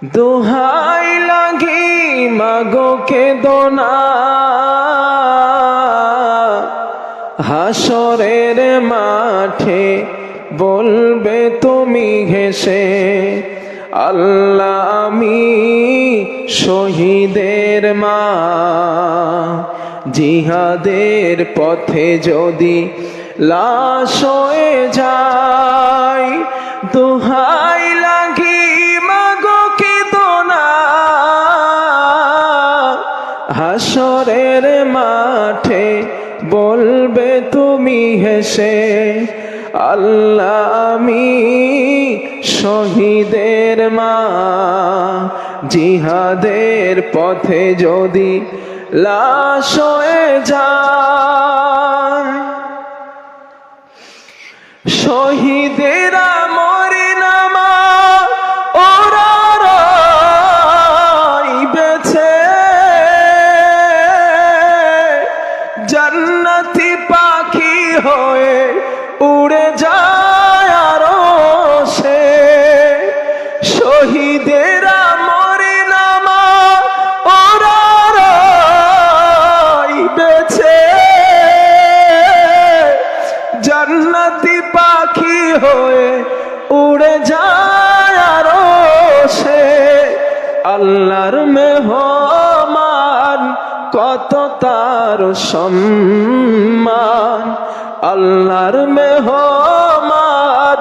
দোহাই লাগি মাগো কেঁদো না, হাসরের মাঠে বলবে তুমি হেসে, আল্লাহ আমি শহীদের মা। জিহাদের পথে যদি লাশ হয়ে যায়, দোহাই লাগি মাগো কেঁদো না, হাসরের মাঠে বলবে তুমি হেসে, আল্লাহ আমি শহীদের মা। জিহাদের পথে যদি লাশ হয়ে যায়, শহীদেরা মরে না মা, ওরা বেছে জান্নাতি পাখি হয়ে উড়ে যায় আরশে। শহীদেরা মরে না মা, ওরা বেছে জান্নাতি পাখি হয়ে উড়ে যায় আরশে। আল্লাহর মেহমান কত তার সম্মান, আল্লাহর মেহমান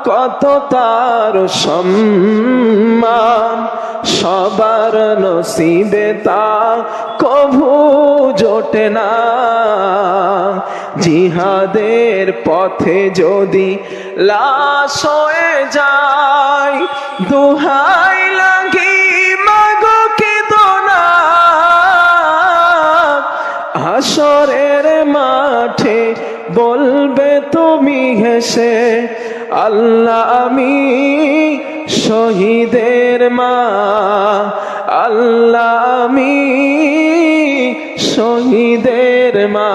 কত তার সম্মান। সবার নসিবে তা কভু জোটে না, জিহাদের পথে যদি লাশ হয়ে যায়, দোহাই লাগি মাগো কেঁদো না, হাসরের মাঠে বলবে তুমি হেসে, আল্লাহ আমি শহীদের মা, আল্লাহ আমি শহীদের মা।